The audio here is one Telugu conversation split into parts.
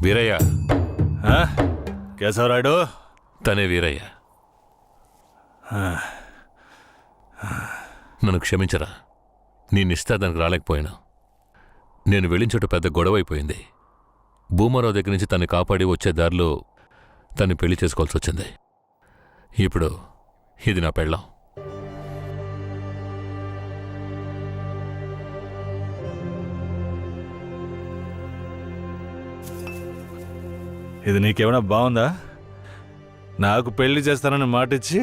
వీరయ్య. కేశవరాయుడు తనే వీరయ్య. నన్ను క్షమించరా. నీ నిశ్చితార్థానికి రాలేకపోయినా. నేను వెళ్ళిన చోట పెద్ద గొడవ అయిపోయింది. భూమారావు దగ్గర నుంచి తన్ని కాపాడి వచ్చే దారిలో తన్ని పెళ్లి చేసుకోవాల్సి వచ్చింది. ఇప్పుడు ఇది నా పెళ్ళాం. ఇది నీకేమైనా బాగుందా? నాకు పెళ్లి చేస్తానని మాటిచ్చి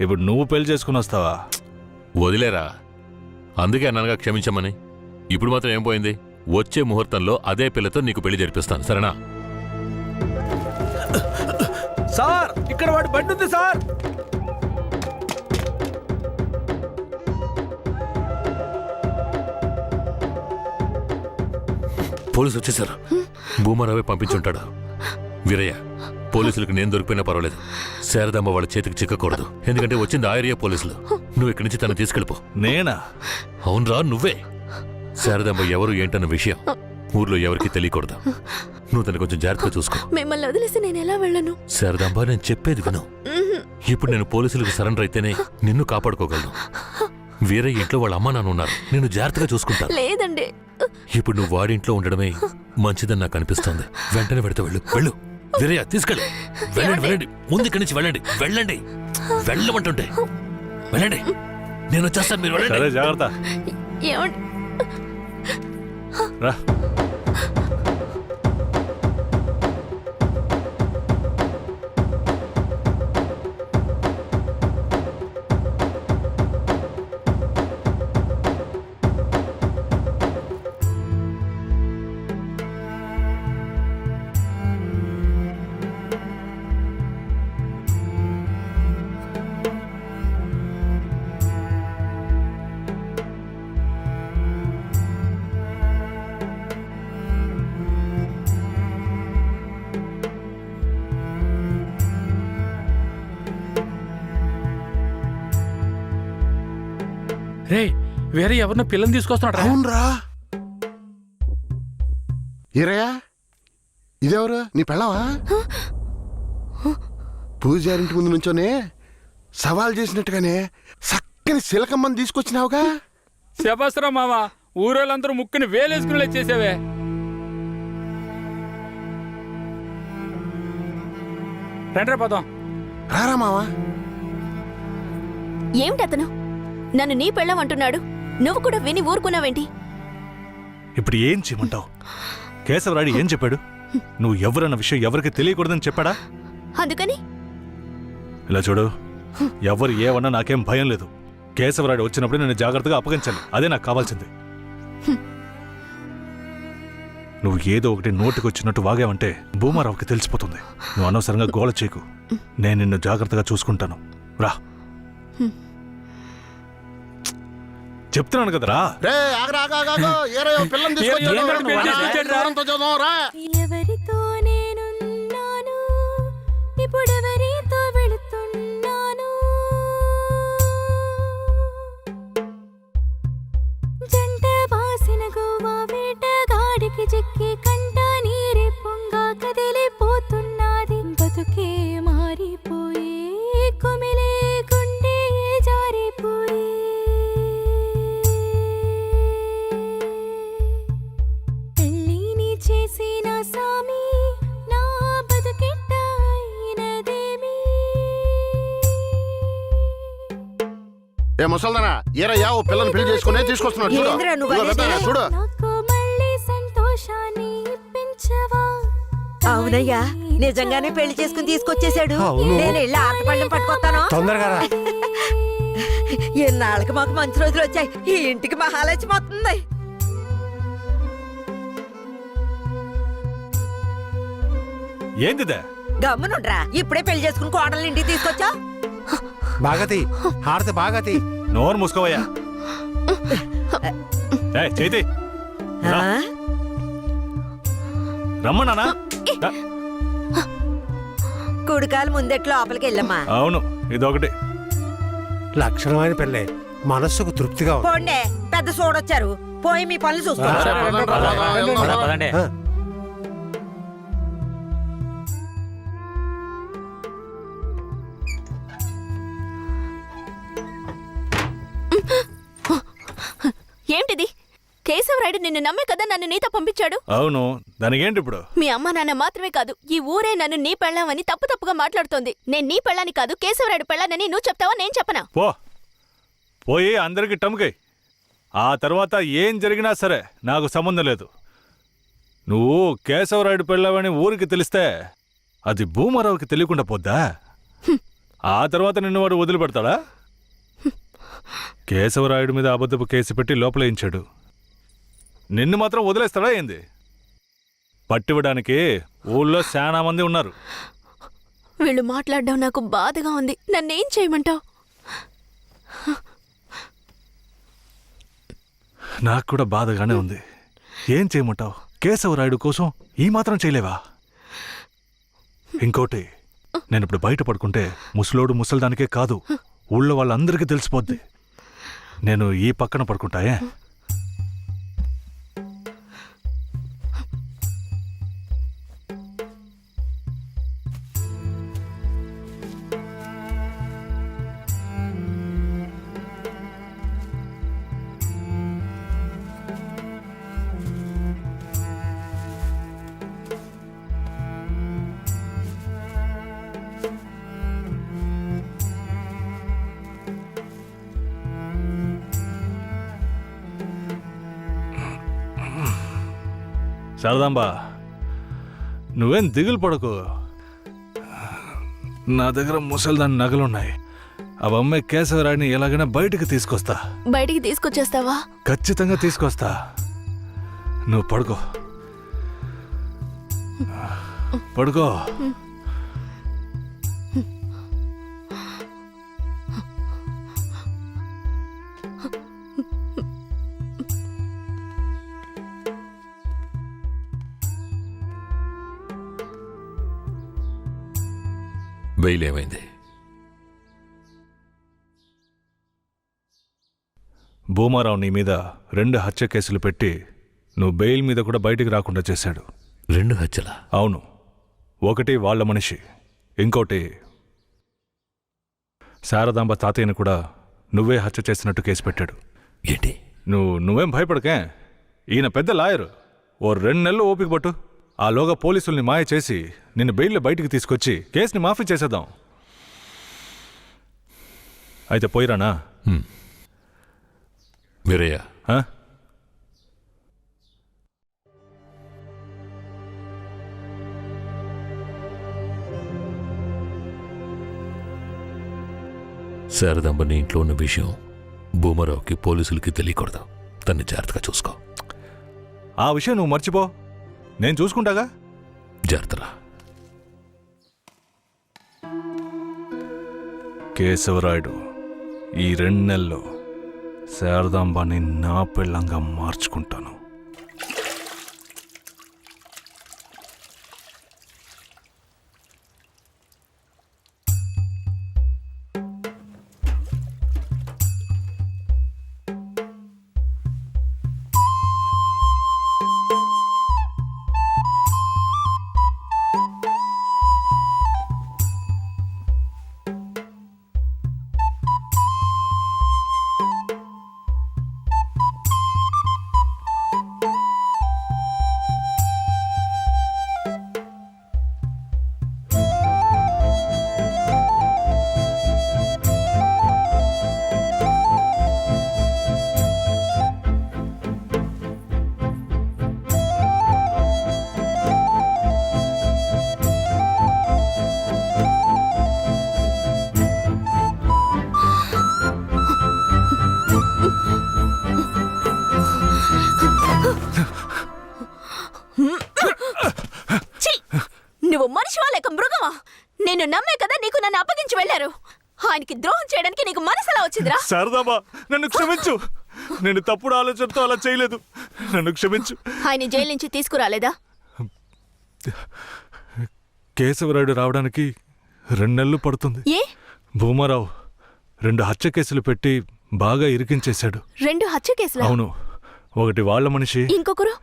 ఇప్పుడు నువ్వు పెళ్లి చేసుకుని వస్తావా? వదిలేరా. అందుకే అన్నగా క్షమించమని. ఇప్పుడు మాత్రం ఏం పోయింది? వచ్చే ముహూర్తంలో అదే పిల్లతో నీకు పెళ్లి జరిపిస్తాను, సరేనా? సార్, ఇక్కడ వాడి బండి ఉంది సార్. పోలీసు వచ్చేసారు. భూమారావే పంపించుంటాడు. వీరయ్య, పోలీసులకు నేను దొరికిపోయినా పర్వాలేదు. శారదమ్మ వాళ్ళ చేతికి చిక్కకూడదు. ఎందుకంటే వచ్చింది ఆ ఏరియా పోలీసులు. నువ్వు ఇక్కడి నుంచి తను తీసుకెళ్ళిపో. నేనా? అవునరా, నువ్వే. శారదమ్మ ఎవరు ఏంటన్న విషయం ఊర్లో ఎవరికి తెలియకూడదు. నువ్వు తను కొంచెం జాగ్రత్తగా చూసుకో. మిమ్మల్ని వదిలేసి నేను ఎలా వెళ్ళను? శారదాంబ, నేను చెప్పేది విను. ఇప్పుడు నేను పోలీసులకు సరెండర్ అయితేనే నిన్ను కాపాడుకోగలను. వేరే ఇంట్లో వాళ్ళ అమ్మ నాన్న ఉన్నారు. నేను జాగ్రత్తగా చూసుకుంటాను. లేదండి, ఇప్పుడు నువ్వు వాడింట్లో ఉండడమే మంచిదని నాకు అనిపిస్తోంది. వెంటనే పెడితే వెళ్ళు. వెళ్ళు వీరయ్య, తీసుకెళ్ళు. వెళ్ళండి, వెళ్ళండి. ముందు ఇక్కడి నుంచి వెళ్ళండి. వెళ్ళండి, వెళ్ళమంటుంటే వెళ్ళండి. నేను వచ్చేస్తాను, మీరు వెళ్ళండి. జాగ్రత్త. ఏమండి? రా. రే, వేరే ఎవరినో పిల్లని తీసుకొస్తున్నాడు. అవునరా. ఈరయ్యా, ఇదెవరు? నీ పెళ్ళవా? పూజారింటి ముందు నుంచోనే సవాల్ చేసినట్టుగానే చక్కని శిలకమ్మని తీసుకొచ్చినావుగా. శబాస్రా మామ, ఊరోళ్ళందరూ ముక్కుని వేలేసుకునేలా చేసావే. రండ్రా పోదాం. రారా మావా. ఏమిటతను నన్ను నీ పెళ్ళం అంటున్నాడు? నువ్వు కూడా విని ఊరుకున్నావేంటి? ఇప్పుడు ఏం చేయమంటావు? కేశవరాయుడు ఏం చెప్పాడు? నువ్వు ఎవరన్న విషయం ఎవరికి తెలియకూడదని చెప్పాడా? అందుకని ఇలా చూడు, ఎవరు ఏమన్నా నాకేం భయం లేదు. కేశవరాయుడు వచ్చినప్పుడు నేను జాగ్రత్తగా అప్పగించాలి. అదే నాకు కావాల్సింది. నువ్వు ఏదో ఒకటి నోటికి వచ్చినట్టు వాగావంటే భూమారావుకి తెలిసిపోతుంది. నువ్వు అనవసరంగా గోల చేయకు. నేను నిన్ను జాగ్రత్తగా చూసుకుంటాను. రా, చెప్తున్నాను కదరా. ఎవరితో నేనున్నాను, ఇప్పుడెవరితో వెళుతున్నాను? జంట బాసిన గోవా వేటగాడికి చిక్కి కంట నీరే పొంగా కదిలిపోతున్నది. బతుకే మారిపోయి కుమిలే గుండె జారిపోయి చేసిన సామి నా బతుకెట్ట అయినదేమి? ఏ ముసల్దానా, ఈరయ్యా ఓ పిల్లని పెళ్లి చేసుకునే తీసుకొస్తున్నాడు. చూడు. నాకు మళ్ళీ సంతోషాన్ని ఇప్పించవా? అవునయ్యా, నిజంగానే పెళ్లి చేసుకుని తీసుకొచ్చేసాడు. నేను వెళ్ళి ఆరతపళ్ళెం పట్టుకొస్తాను. తొందరగా. ఎన్నాళ్ళకి మాకు మంచి రోజులు వచ్చాయి. ఈ ఇంటికి మహాలక్ష్మి వస్తుంది. ఏందిదే? గమ్మునుండ్రా, ఇప్పుడే పెళ్లి చేసుకుని కోడల్ని ఇంటికి తీసుకొచ్చా. బాగతి హారతి బాగతి. నోరు మూసుకోవయ్యా. చేతి రమ్మన్నానా? కుడికాలు ముందెట్ లోపలికి వెళ్ళమ్మా. అవును, ఇదొకటి లక్షణమైన పెళ్ళే, మనస్సుకు తృప్తిగా ఉంది. పోండే, పెద్ద సోడొచ్చారు. పోయి మీ పనులు చూసుకోండి. కేశవరాయుడు నిన్ను నమ్మే కదా నన్ను నీతో పంపించాడు. అవును, దానికేంటి ఇప్పుడు? మీ అమ్మ నాన్న మాత్రమే కాదు, ఈ ఊరే నన్ను నీ పెళ్ళామని తప్పుగా మాట్లాడుతోంది. నేను నీ పెళ్ళాని కాదు, కేశవరాయుడు పెళ్ళానని నువ్వు చెప్తావా, నేను చెప్పనా? పోయి అందరికి టమ్కై. ఆ తర్వాత ఏం జరిగినా సరే నాకు సంబంధం లేదు. నువ్వు కేశవరాయుడు పెళ్ళావని ఊరికి తెలిస్తే అది భూమారావుకి తెలియకుండా పోద్దా? ఆ తర్వాత నిన్ను వాడు వదిలిపెడతాడా? కేశవరాయుడు మీద అబద్ధపు కేసు పెట్టి లోపలేయించాడు. నిన్ను మాత్రం వదిలేస్తాడా ఏంది? పట్టివ్వడానికి ఊళ్ళో చాలా మంది ఉన్నారు. వీళ్ళు మాట్లాడడం నాకు బాధగా ఉంది. నన్నేం చేయమంటావు? నాకు కూడా బాధగానే ఉంది. ఏం చేయమంటావు? కేశవరాయుడు కోసం ఈ మాత్రం చేయలేవా? ఇంకోటి, నేను ఇప్పుడు బయట పడుకుంటే ముసలోడు ముసల్దానికే కాదు, ఊళ్ళో వాళ్ళందరికీ తెలిసిపోద్ది. నేను ఈ పక్కన పడుకుంటాయే. శారదాంబా, నువ్వేం దిగులు పడకు. నా దగ్గర ముసల్దాని నగలున్నాయి. అవమ్మే కేశవరాయుడిని ఎలాగైనా బయటికి తీసుకొస్తా. బయటికి తీసుకొచ్చేస్తావా? ఖచ్చితంగా తీసుకొస్తా. నువ్వు పడుకో, పడుకో. బెయిల్ ఏమైంది? భూమారావు నీ మీద 2 హత్య కేసులు పెట్టి నువ్వు బెయిల్ మీద కూడా బయటికి రాకుండా చేశాడు. 2 హత్యలా? అవును. ఒకటి వాళ్ళ మనిషి, ఇంకోటి శారదాంబ తాతయ్యని కూడా నువ్వే హత్య చేసినట్టు కేసు పెట్టాడు. ఏంటి? నువ్వేం భయపడకే. ఈయన పెద్ద లాయరు. ఓ 2 నెలలు ఓపిక పట్టు. ఆలోగా పోలీసుల్ని మాయ చేసి నిన్ను బెయిల్లో బయటికి తీసుకొచ్చి కేసుని మాఫీ చేసేద్దాం. అయితే పోయిరానా? వీరయ్య, ఆ? శారదాంబ నీ ఇంట్లో ఉన్న విషయం భూమారావుకి పోలీసులకి తెలియకూడదు. తన్ని జాగ్రత్తగా చూసుకో. ఆ విషయం నువ్వు మర్చిపో, నేను చూసుకుంటాగా. జాగ్రత్తరా. కేశవరాయుడు ఈ 2 నెలల్లో శారదాంబాని నా పెళ్ళంగా మార్చుకుంటాను. నువ్వు మనిషివా లేక మృగమా? నేను నమ్మే కదా నీకు నన్ను అప్పగించి వెళ్లారు. ఆయనకి ద్రోహం చేయడానికి నీకు మనసులా వచ్చిందిరా? శారదాంబా, నన్ను క్షమించు. నేను తప్పుడు ఆలోచనతో అలా చేయలేదు. నన్ను క్షమించు. ఆయన జైలు నుంచి తీసుకురాలేదా? కేశవరాయుడు రావడానికి 2 నెలలు పడుతుంది. ఏ? భూమారావు 2 హత్య కేసులు పెట్టి బాగా ఇరికించేశాడు. 2 హత్య కేసులా? అవును. ఒకటి వాళ్ళ మనిషి, ఇంకొకరు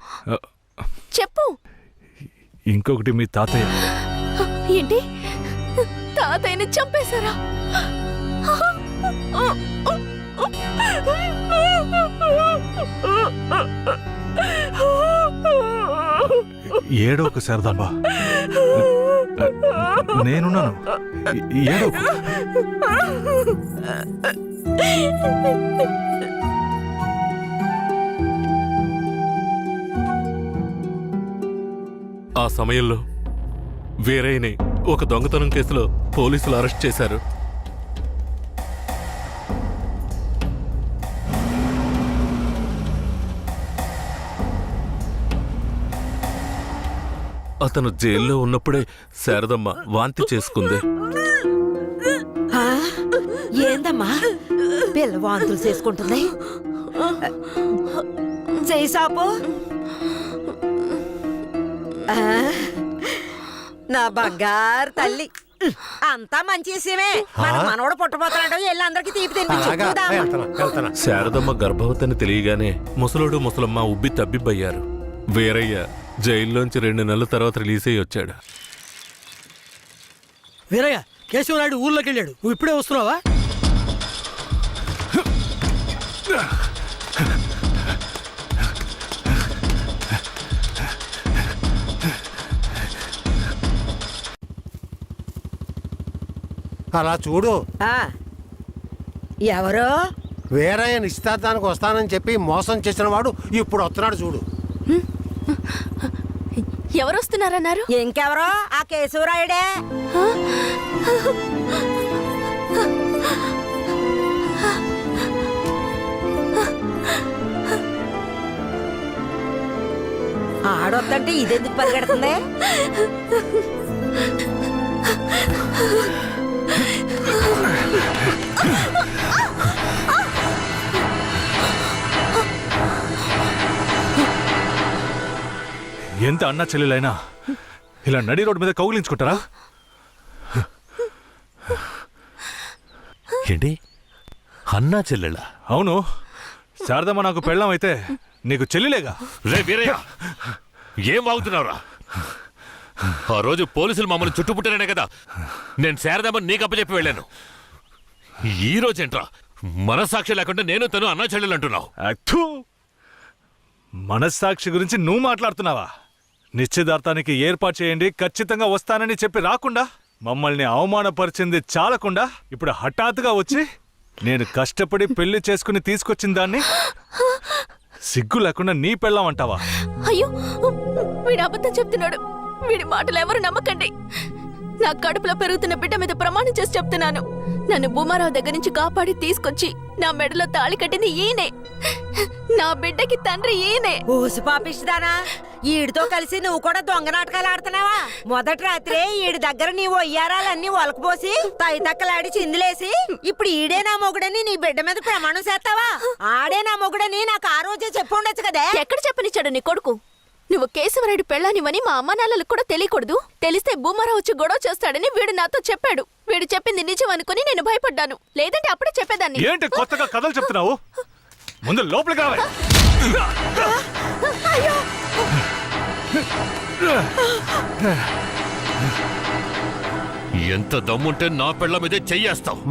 చెప్పు. ఇంకొకటి మీ తాతయ్య. ఏంటి? తాతయ్యని చంపేశారా? ఏడోకు శారదాంబ, నేనున్నాను. ఏడోకు. ఆ సమయంలో వీరయ్యని ఒక దొంగతనం కేసులో పోలీసులు అరెస్ట్ చేశారు. అతను జైల్లో ఉన్నప్పుడే శారదమ్మ వాంతి చేసుకుంది. ఆ, ఏందమ్మా పిల్ల వాంతులు చేసుకుంటుంది? చెయ్యి సాపు. ఆ, నా బంగారు తల్లి, అంతా మంచి విషయమే. మన మనవడు పుట్టబోతున్నాడు, వెళ్ళి అందరికి తీపి తినిపించు. అలాగా చూద్దామా? వెళ్తానా శారదమ్మ గర్భవతిని తెలియగానే ముసలోడు ముసలమ్మ ఉబ్బి తబ్బిబ్బయ్యారు. వీరయ్య జైల్లోంచి 2 నెలల తర్వాత రిలీజ్ అయ్యి వచ్చాడు. వీరయ్య, కేశవనాయుడు ఊర్లోకి వెళ్ళాడు. నువ్వు ఇప్పుడే వస్తున్నావా? అలా చూడు, ఆ, ఎవరో వేరయ్య నిశ్చితార్థానికి వస్తానని చెప్పి మోసం చేసిన వాడు ఇప్పుడు వస్తున్నాడు చూడు. ఎవరొస్తున్నారన్నారు? ఇంకెవరో ఆ కేశవరాయుడే. ఆడొద్దంటే ఇదెందుకు పరిగెడుతుంది? ఎంత అన్నా చెల్లెలైనా ఇలా నడి రోడ్డు మీద కౌగిలించుకుంటారా? ఏంటి అన్నా చెల్లెళ్ళ? అవును, శారదమ్మ నాకు పెళ్ళాం అయితే నీకు చెల్లిలేగా. రే వీరయ్య, ఏం వాగుతున్నావురా? ఆ రోజు పోలీసులు మమ్మల్ని చుట్టుముట్టారనే కదా నేను శారదమ్మని నీకు అప్పచెప్పి వెళ్ళాను. ఈ రోజేంట్రా మనస్సాక్షి లేకుండా నేను తను అన్నా చెల్లెలు అంటున్నావు? అత్తు, మనస్సాక్షి గురించి నువ్వు మాట్లాడుతున్నావా? నిశ్చితార్థానికి ఏర్పాటు చేయండి, ఖచ్చితంగా వస్తానని చెప్పి రాకుండా మమ్మల్ని అవమానపరిచింది చాలకుండా ఇప్పుడు హఠాత్తుగా వచ్చి నేను కష్టపడి పెళ్లి చేసుకుని తీసుకొచ్చిన దాన్ని సిగ్గు లేకుండా నీ పెళ్ళాం అంటావా? అయ్యో, వీడు అబద్ధం చెప్తున్నాడు. వీడి మాటలు ఎవరు నమ్మకండి. నా కడుపులో పెరుగుతున్న బిడ్డ మీద ప్రమాణం చేసి చెప్తున్నాను. నన్ను భూమారావు దగ్గర నుంచి కాపాడి తీసుకొచ్చి నా మెడలో తాళి కట్టింది ఈయనే. నా బిడ్డకి తండ్రి ఈయనే. ఊసి పాపిస్తానా? ఈడితో కలిసి నువ్వు కూడా దొంగ నాటకాలు ఆడుతున్నావా? మొదటి రాత్రే ఈడి దగ్గర నీ ఒయ్యారాలన్నీ ఒలకపోసి తైతక్కలాడి చిందులేసి ఇప్పుడు ఈడే నా మొగుడని నీ బిడ్డ మీద ప్రమాణం చేస్తావా? ఆడే నా మొగుడని నాకు ఆ రోజే చెప్పు ఉండొచ్చు కదే. ఎక్కడ చెప్పనిచ్చాడు నీ కొడుకు? నువ్వు కేశవరాయుడు పెళ్ళానివని మా అమ్మా నాన్నలకు కూడా తెలియకూడదు. తెలిస్తే భూమారావు వచ్చి గొడవ చేస్తాడని వీడు నాతో చెప్పాడు. వీడు చెప్పింది నిజం అనుకుని నేను భయపడ్డాను. లేదంటే అప్పుడే చెప్పేదాన్ని. ఏంటి కొత్తగా కథలు చెప్తున్నావు? ముందు లోపలికి రావాలి. ఎంత దమ్ముంటే నా పెళ్ళ మీదే చెయ్యేస్తావు?